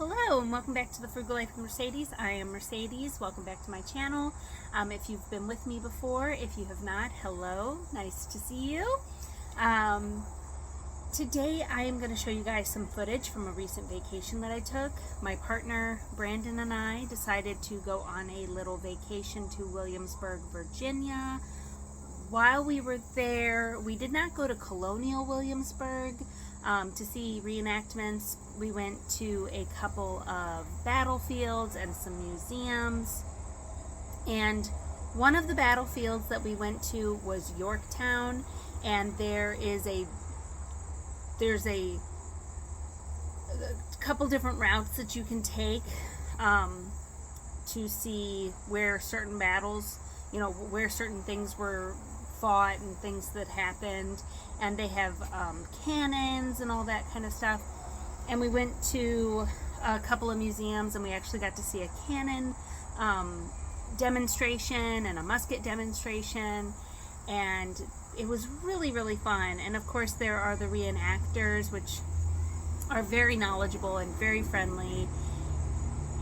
Hello and welcome back to the Frugal Life with Mercedes. I am Mercedes. Welcome back to my channel. If you've been with me before, if you have not, hello. Nice to see you. Today I am going to show you guys some footage from a recent vacation that I took. My partner Brandon and I decided to go on a little vacation to Williamsburg, Virginia. While we were there, we did not go to Colonial Williamsburg to see reenactments. We went to a couple of battlefields and some museums. And one of the battlefields that we went to was Yorktown, and there's a couple different routes that you can take to see where certain battles, where certain things were fought and things that happened, and they have cannons and all that kind of stuff. And we went to a couple of museums, and we actually got to see a cannon demonstration and a musket demonstration, and it was really, really fun. And of course there are the reenactors, which are very knowledgeable and very friendly.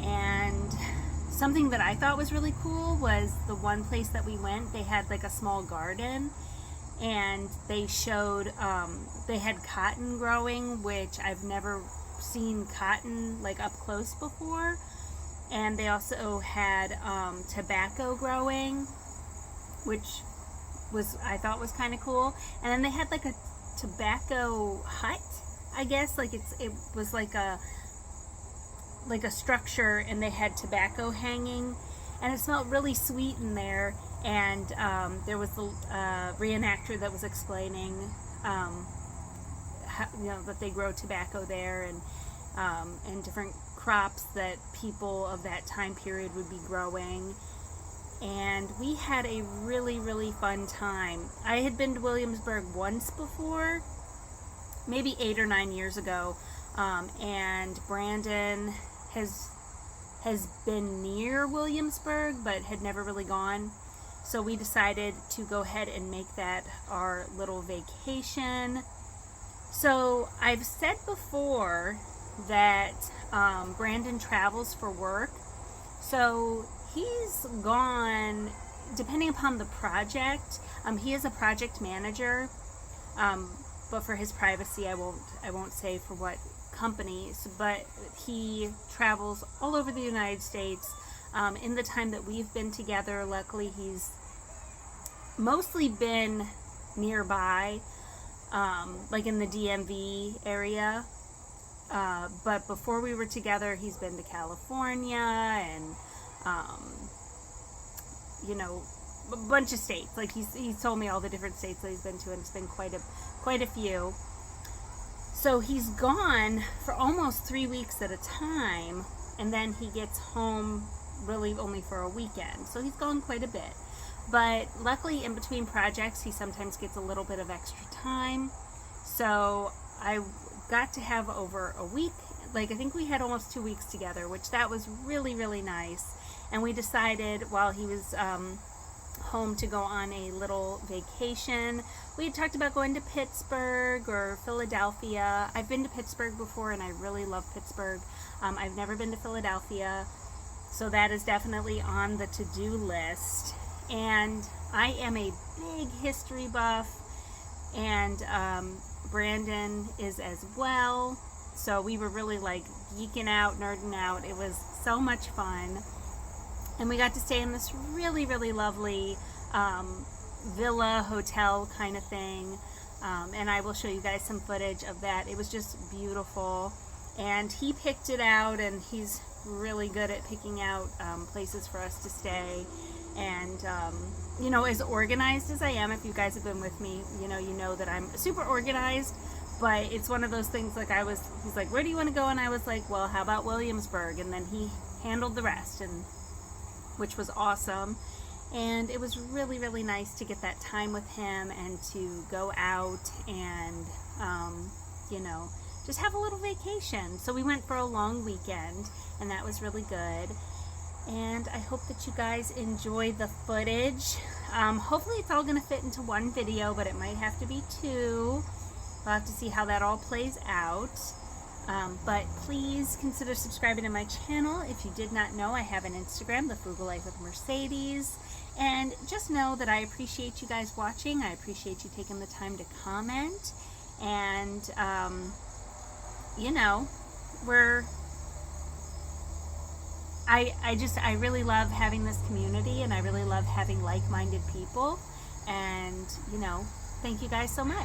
And something that I thought was really cool was the one place that we went, they had like a small garden, and they showed, they had cotton growing, which I've never seen cotton like up close before. And they also had tobacco growing, which I thought was kind of cool. And then they had like a tobacco hut, I guess, like it was like a structure, and they had tobacco hanging, and it smelled really sweet in there. And there was the reenactor that was explaining how, that they grow tobacco there, and different crops that people of that time period would be growing. And we had a really, really fun time. I had been to Williamsburg once before, maybe 8 or 9 years ago, and Brandon has been near Williamsburg but had never really gone. So we decided to go ahead and make that our little vacation. So I've said before that Brandon travels for work. So he's gone, depending upon the project. He is a project manager, but for his privacy, I won't say for what companies, but he travels all over the United States. In the time that we've been together, luckily he's mostly been nearby, like in the DMV area, but before we were together, he's been to California and a bunch of states. Like he's told me all the different states that he's been to, and it's been quite a few. So he's gone for almost 3 weeks at a time, and then he gets home really only for a weekend. So he's gone quite a bit. But luckily, in between projects, he sometimes gets a little bit of extra time. So I got to have over a week. Like, I think we had almost 2 weeks together, which that was really, really nice. And we decided while he was home to go on a little vacation. We had talked about going to Pittsburgh or Philadelphia. I've been to Pittsburgh before, and I really love Pittsburgh. I've never been to Philadelphia, so that is definitely on the to-do list. And I am a big history buff, and Brandon is as well. So we were really like geeking out, nerding out. It was so much fun. And we got to stay in this really, really lovely villa hotel kind of thing. And I will show you guys some footage of that. It was just beautiful. And he picked it out, and he's really good at picking out places for us to stay. And, as organized as I am, if you guys have been with me, you know that I'm super organized. But it's one of those things, like he's like, where do you want to go? And I was like, well, how about Williamsburg? And then he handled the rest, which was awesome. And it was really, really nice to get that time with him and to go out and, just have a little vacation. So we went for a long weekend, and that was really good. And I hope that you guys enjoy the footage. Hopefully it's all going to fit into one video, but it might have to be two. We'll have to see how that all plays out. But please consider subscribing to my channel. If you did not know, I have an Instagram, The Frugal Life with Mercedes. And just know that I appreciate you guys watching. I appreciate you taking the time to comment. And, you know, I really love having this community, and I really love having like-minded people. And, you know, thank you guys so much.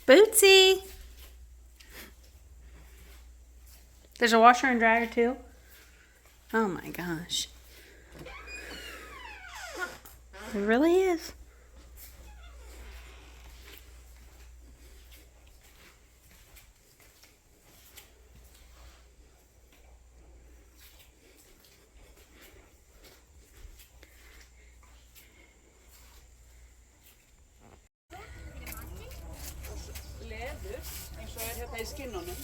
Bootsy! There's a washer and dryer too? Oh my gosh. It really is. Í skinnunum.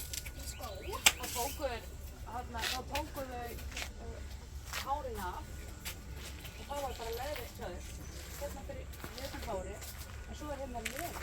Það tóku þau hárin af og þá var bara leðrið hjá þér. Hérna fyrir hérna hári, en svo hérna leðrið.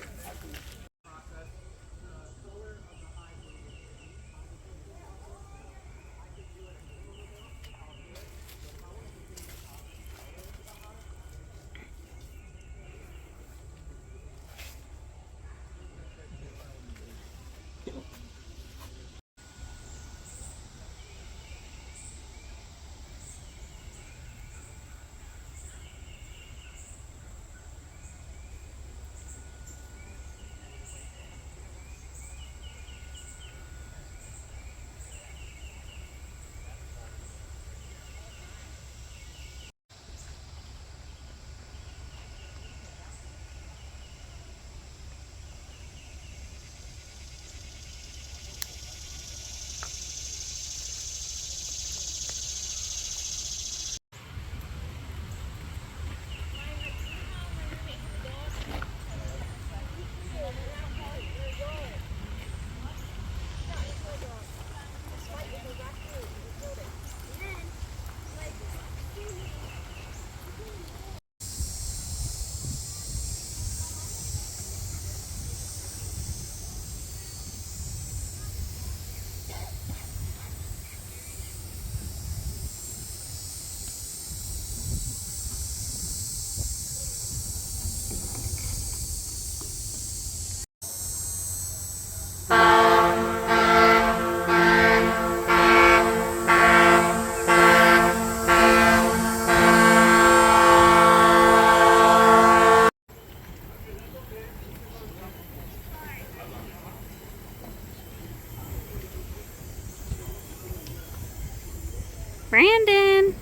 Brandon!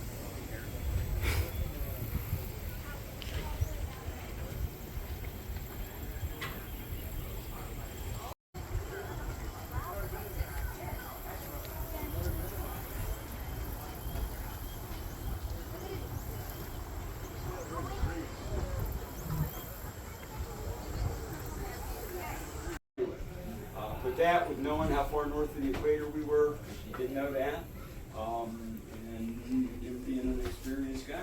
With that, with knowing how far north of the equator we were, he didn't know that, and him being an experienced guy,